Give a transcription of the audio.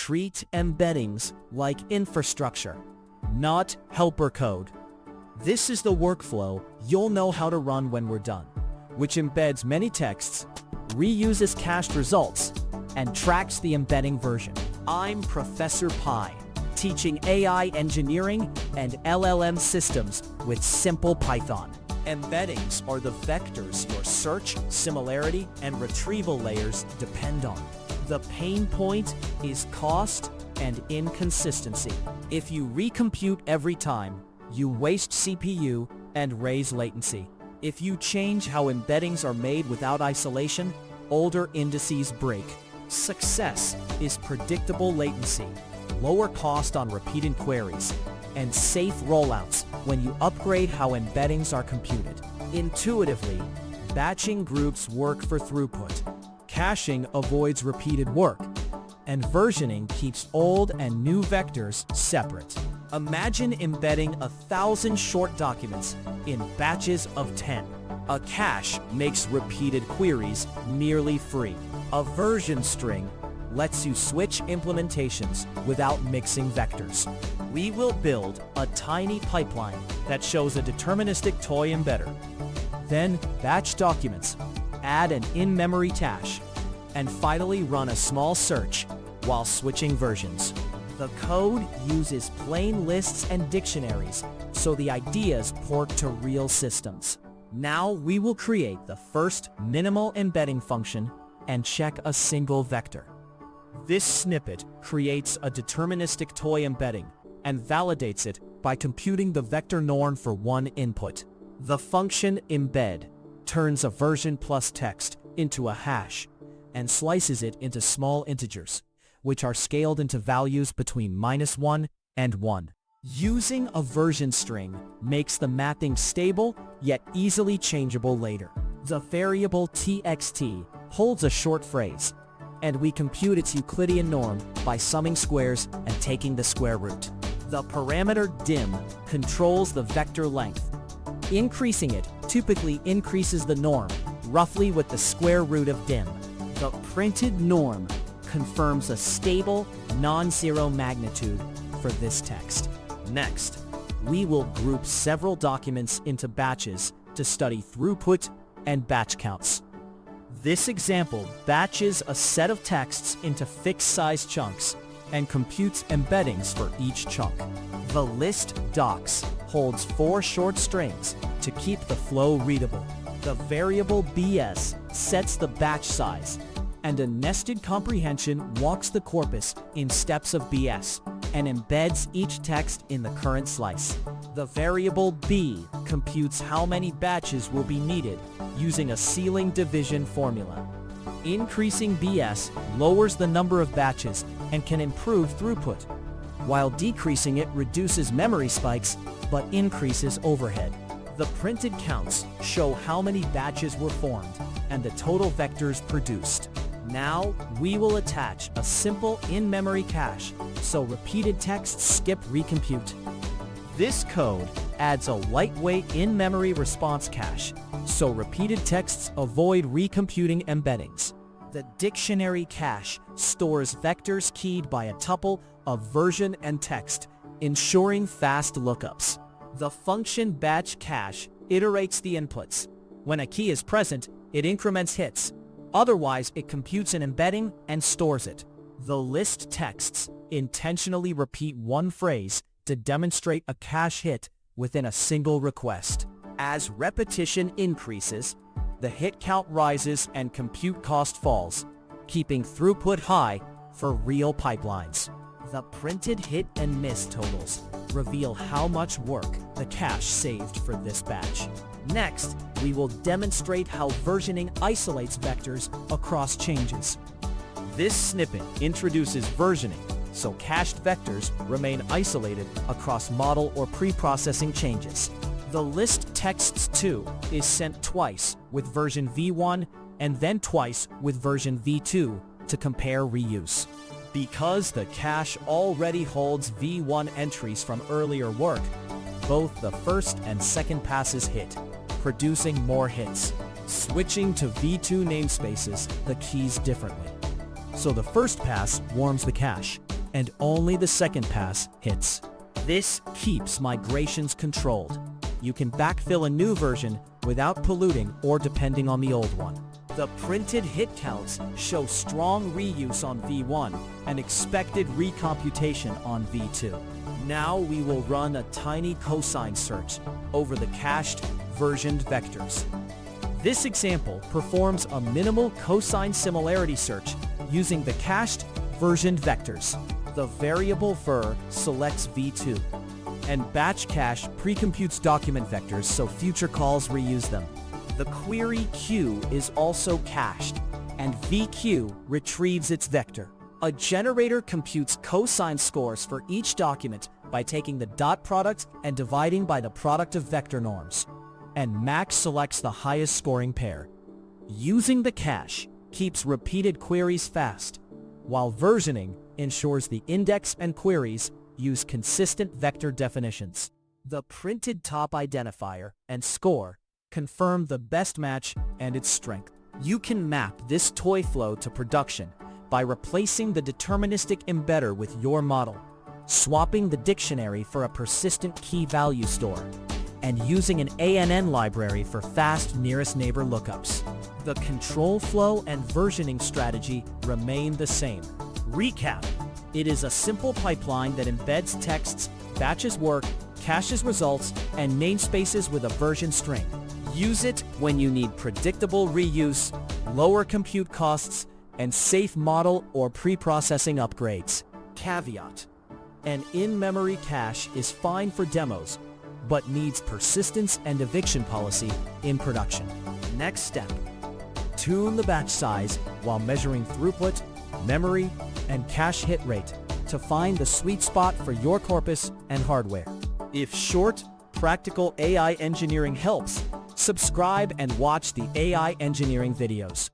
treat embeddings like infrastructure, not helper code. This is the workflow you'll know how to run when we're done, which embeds many texts, reuses cached results, and tracks the embedding version. I'm Professor Pi, teaching AI engineering and LLM systems with simple Python. Embeddings are the vectors your search, similarity, and retrieval layers depend on. The pain point is cost and inconsistency. If you recompute every time, you waste CPU and raise latency. If you change how embeddings are made without isolation, older indices break. Success is predictable latency, lower cost on repeated queries, and safe rollouts when you upgrade how embeddings are computed. Intuitively, batching groups work for throughput, caching avoids repeated work, and versioning keeps old and new vectors separate. Imagine embedding 1,000 short documents in batches of 10. A cache makes repeated queries nearly free. A version string lets you switch implementations without mixing vectors. We will build a tiny pipeline that shows a deterministic toy embedder. Then batch documents, add an in-memory cache, and finally run a small search while switching versions. The code uses plain lists and dictionaries, so the ideas port to real systems. Now we will create the first minimal embedding function and check a single vector. This snippet creates a deterministic toy embedding and validates it by computing the vector norm for one input. The function embed turns a version plus text into a hash and slices it into small integers, which are scaled into values between -1 and 1. Using a version string makes the mapping stable yet easily changeable later. The variable txt holds a short phrase, and we compute its Euclidean norm by summing squares and taking the square root. The parameter dim controls the vector length. Increasing it typically increases the norm, roughly with the square root of dim. The printed norm confirms a stable, non-zero magnitude for this text. Next, we will group several documents into batches to study throughput and batch counts. This example batches a set of texts into fixed-size chunks and computes embeddings for each chunk. The list docs holds 4 short strings to keep the flow readable. The variable bs sets the batch size, and a nested comprehension walks the corpus in steps of bs and embeds each text in the current slice. The variable b computes how many batches will be needed using a ceiling division formula. Increasing bs lowers the number of batches and can improve throughput, while decreasing it reduces memory spikes but increases overhead. The printed counts show how many batches were formed and the total vectors produced. Now, we will attach a simple in-memory cache so repeated texts skip recompute. This code adds a lightweight in-memory response cache so repeated texts avoid recomputing embeddings. The dictionary cache stores vectors keyed by a tuple of version and text, ensuring fast lookups. The function batch cache iterates the inputs. When a key is present, it increments hits. Otherwise, it computes an embedding and stores it. The list texts intentionally repeat one phrase to demonstrate a cache hit within a single request. As repetition increases, the hit count rises and compute cost falls, keeping throughput high for real pipelines. The printed hit and miss totals reveal how much work the cache saved for this batch. Next, we will demonstrate how versioning isolates vectors across changes. This snippet introduces versioning, so cached vectors remain isolated across model or pre-processing changes. The list texts2 is sent twice with version v1 and then twice with version v2 to compare reuse. Because the cache already holds v1 entries from earlier work, both the first and second passes hit, producing more hits. Switching to v2 namespaces the keys differently. So the first pass warms the cache, and only the second pass hits. This keeps migrations controlled. You can backfill a new version without polluting or depending on the old one. The printed hit counts show strong reuse on V1 and expected recomputation on V2. Now we will run a tiny cosine search over the cached, versioned vectors. This example performs a minimal cosine similarity search using the cached, versioned vectors. The variable ver selects V2, and batch cache precomputes document vectors so future calls reuse them. The query Q is also cached, and VQ retrieves its vector. A generator computes cosine scores for each document by taking the dot product and dividing by the product of vector norms. And max selects the highest scoring pair. Using the cache keeps repeated queries fast, while versioning ensures the index and queries use consistent vector definitions. The printed top identifier and score confirm the best match and its strength. You can map this toy flow to production by replacing the deterministic embedder with your model, swapping the dictionary for a persistent key value store, and using an ANN library for fast nearest neighbor lookups. The control flow and versioning strategy remain the same. Recap: it is a simple pipeline that embeds texts, batches work, caches results, and namespaces with a version string. Use it when you need predictable reuse, lower compute costs, and safe model or pre-processing upgrades. Caveat: an in-memory cache is fine for demos, but needs persistence and eviction policy in production. Next step: tune the batch size while measuring throughput, memory, and cache hit rate to find the sweet spot for your corpus and hardware. If short, practical AI engineering helps, subscribe and watch the AI engineering videos.